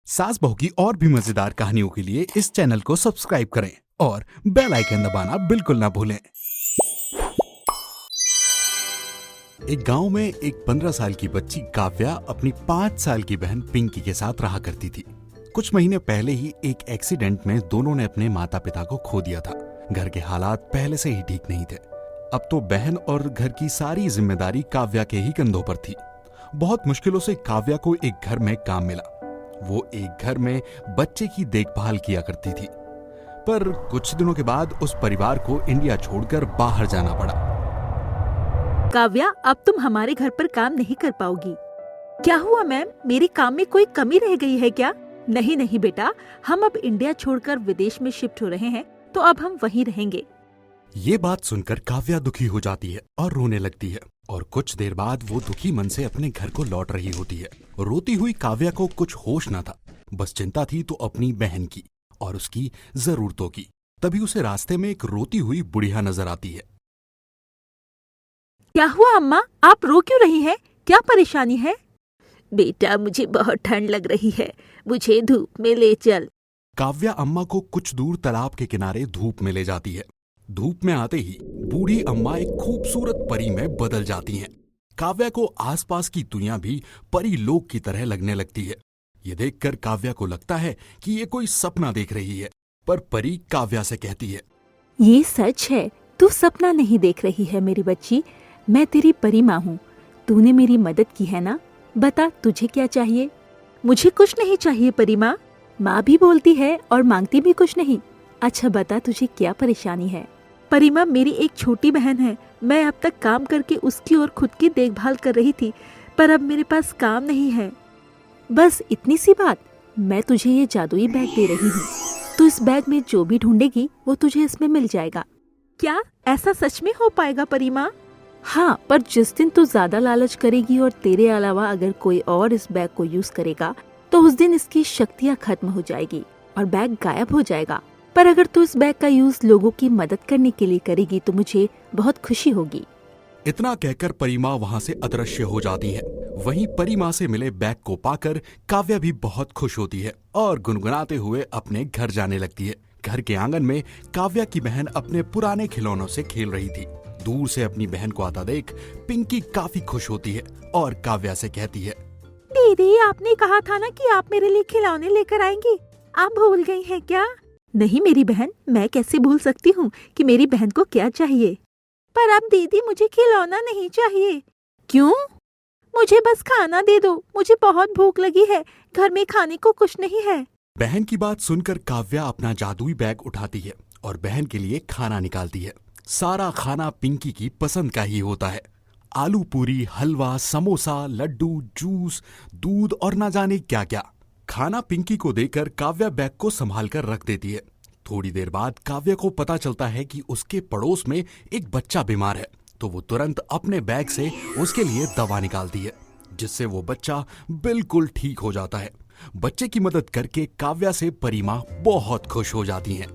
सास बहू की और भी मजेदार कहानियों के लिए इस चैनल को सब्सक्राइब करें और बेल आइकन दबाना बिल्कुल ना भूलें। एक गांव में एक 15 साल की बच्ची काव्या अपनी 5 साल की बहन पिंकी के साथ रहा करती थी। कुछ महीने पहले ही एक एक्सीडेंट में दोनों ने अपने माता पिता को खो दिया था। घर के हालात पहले से ही ठीक नहीं थे। अब तो बहन और घर की सारी जिम्मेदारी काव्या के ही कंधों पर थी। बहुत मुश्किलों से काव्या को एक घर में काम मिला। वो एक घर में बच्चे की देखभाल किया करती थी, पर कुछ दिनों के बाद उस परिवार को इंडिया छोड़कर बाहर जाना पड़ा। काव्या, अब तुम हमारे घर पर काम नहीं कर पाओगी। क्या हुआ मैम, मेरे काम में कोई कमी रह गई है क्या? नहीं नहीं बेटा, हम अब इंडिया छोड़कर विदेश में शिफ्ट हो रहे हैं, तो अब हम वहीं रहेंगे। ये बात सुनकर काव्या दुखी हो जाती है और रोने लगती है, और कुछ देर बाद वो दुखी मन से अपने घर को लौट रही होती है। रोती हुई काव्या को कुछ होश न था, बस चिंता थी तो अपनी बहन की और उसकी जरूरतों की। तभी उसे रास्ते में एक रोती हुई बुढ़िया नजर आती है। क्या हुआ अम्मा, आप रो क्यों रही हैं? क्या परेशानी है? बेटा, मुझे बहुत ठंड लग रही है, मुझे धूप में ले चल। काव्या अम्मा को कुछ दूर तालाब के किनारे धूप में ले जाती है। धूप में आते ही बूढ़ी अम्मा एक खूबसूरत परी में बदल जाती हैं। काव्या को आसपास की दुनिया भी परी लोक की तरह लगने लगती है। ये देखकर काव्या को लगता है कि ये कोई सपना देख रही है, पर परी काव्या से कहती है, ये सच है, तू सपना नहीं देख रही है मेरी बच्ची। मैं तेरी परी माँ हूँ। तूने मेरी मदद की है ना? बता, तुझे क्या चाहिए? मुझे कुछ नहीं चाहिए परी माँ। माँ भी बोलती है और मांगती भी कुछ नहीं। अच्छा बता, तुझे क्या परेशानी है? परी माँ, मेरी एक छोटी बहन है। मैं अब तक काम करके उसकी और खुद की देखभाल कर रही थी, पर अब मेरे पास काम नहीं है। बस इतनी सी बात? मैं तुझे ये जादुई बैग दे रही हूँ। तू इस बैग में जो भी ढूंढेगी वो तुझे इसमें मिल जाएगा। क्या ऐसा सच में हो पाएगा परी माँ? हाँ, पर जिस दिन तू ज्यादा लालच करेगी और तेरे अलावा अगर कोई और इस बैग को यूज करेगा, तो उस दिन इसकी शक्तियाँ खत्म हो जाएगी और बैग गायब हो जाएगा। पर अगर तू इस बैग का यूज लोगों की मदद करने के लिए करेगी तो मुझे बहुत खुशी होगी। इतना कहकर परी माँ वहाँ से अदृश्य हो जाती है। वहीं परी माँ से मिले बैग को पाकर काव्या भी बहुत खुश होती है और गुनगुनाते हुए अपने घर जाने लगती है। घर के आंगन में काव्या की बहन अपने पुराने खिलौनों से खेल रही थी। दूर से अपनी बहन को आता देख पिंकी काफी खुश होती है और काव्या से कहती है, दीदी, आपने कहा था ना कि आप मेरे लिए खिलौने लेकर आएंगी। आप भूल गई हैं क्या? नहीं मेरी बहन, मैं कैसे भूल सकती हूँ कि मेरी बहन को क्या चाहिए। पर अब दीदी, मुझे खिलौना नहीं चाहिए। क्यों? मुझे बस खाना दे दो, मुझे बहुत भूख लगी है। घर में खाने को कुछ नहीं है। बहन की बात सुनकर काव्या अपना जादुई बैग उठाती है और बहन के लिए खाना निकालती है। सारा खाना पिंकी की पसंद का ही होता है। आलू पूरी, हलवा, समोसा, लड्डू, जूस, दूध और ना जाने क्या क्या। खाना पिंकी को देकर काव्या बैग को संभाल कर रख देती है। थोड़ी देर बाद काव्या को पता चलता है कि उसके पड़ोस में एक बच्चा बीमार है, तो वो तुरंत अपने बैग से उसके लिए दवा निकालती है, जिससे वो बच्चा बिल्कुल ठीक हो जाता है। बच्चे की मदद करके काव्या से परी माँ बहुत खुश हो जाती हैं।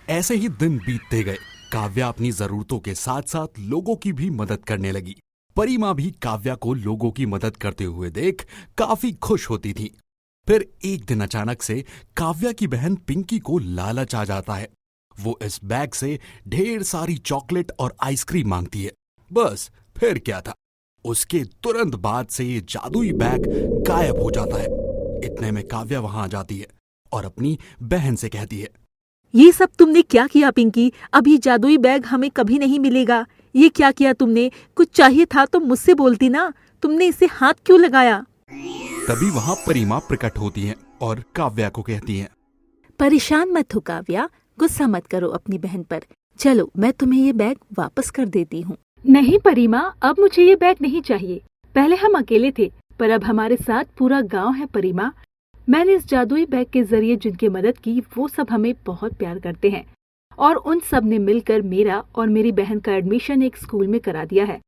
ऐसे ही दिन बीतते गए। काव्या अपनी जरूरतों के साथ साथ लोगों की भी मदद करने लगी। परी माँ भी काव्या को लोगों की मदद करते हुए देख काफी खुश होती थी। फिर एक दिन अचानक से काव्या की बहन पिंकी को लालच आ जाता है। वो इस बैग से ढेर सारी चॉकलेट और आइसक्रीम मांगती है। बस फिर क्या था, उसके तुरंत बाद से ये जादुई बैग गायब हो जाता है। इतने में काव्या वहां आ जाती है और अपनी बहन से कहती है, ये सब तुमने क्या किया पिंकी? अब ये जादुई बैग हमें कभी नहीं मिलेगा। ये क्या किया तुमने? कुछ चाहिए था तो मुझसे बोलती ना। तुमने इसे हाथ क्यों लगाया? तभी वहां परी माँ प्रकट होती हैं और काव्या को कहती हैं, परेशान मत हो काव्या, गुस्सा मत करो अपनी बहन पर। चलो, मैं तुम्हें ये बैग वापस कर देती हूँ। नहीं परी माँ, अब मुझे ये बैग नहीं चाहिए। पहले हम अकेले थे, पर अब हमारे साथ पूरा गाँव है परी माँ। मैंने इस जादुई बैग के जरिए जिनकी मदद की, वो सब हमें बहुत प्यार करते हैं और उन सब ने मिलकर मेरा और मेरी बहन का एडमिशन एक स्कूल में करा दिया है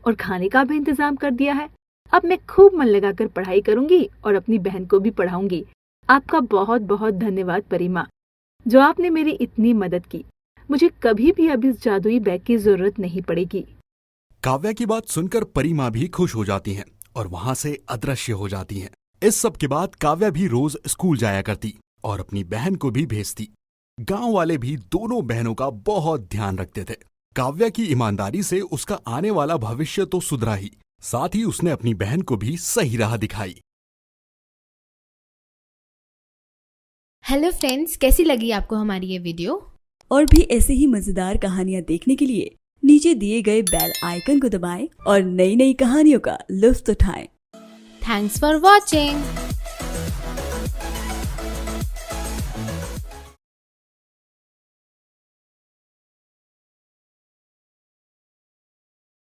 और खाने का भी इंतजाम कर दिया है। अब मैं खूब मन लगाकर पढ़ाई करूंगी और अपनी बहन को भी पढ़ाऊंगी। आपका बहुत बहुत धन्यवाद परी माँ, जो आपने मेरी इतनी मदद की। मुझे कभी भी अब इस जादुई बैग की जरूरत नहीं पड़ेगी। काव्या की बात सुनकर परी माँ भी खुश हो जाती हैं और वहां से अदृश्य हो जाती हैं। इस सब के बाद काव्या भी रोज स्कूल जाया करती और अपनी बहन को भी भेजती। गांव वाले भी दोनों बहनों का बहुत ध्यान रखते थे। काव्या की ईमानदारी से उसका आने वाला भविष्य तो सुधरा ही, साथ ही उसने अपनी बहन को भी सही राह दिखाई। हेलो फ्रेंड्स, कैसी लगी आपको हमारी ये वीडियो? और भी ऐसे ही मजेदार कहानियाँ देखने के लिए नीचे दिए गए बेल आइकन को दबाएं और नई नई कहानियों का लुत्फ उठाएं। Thanks for watching.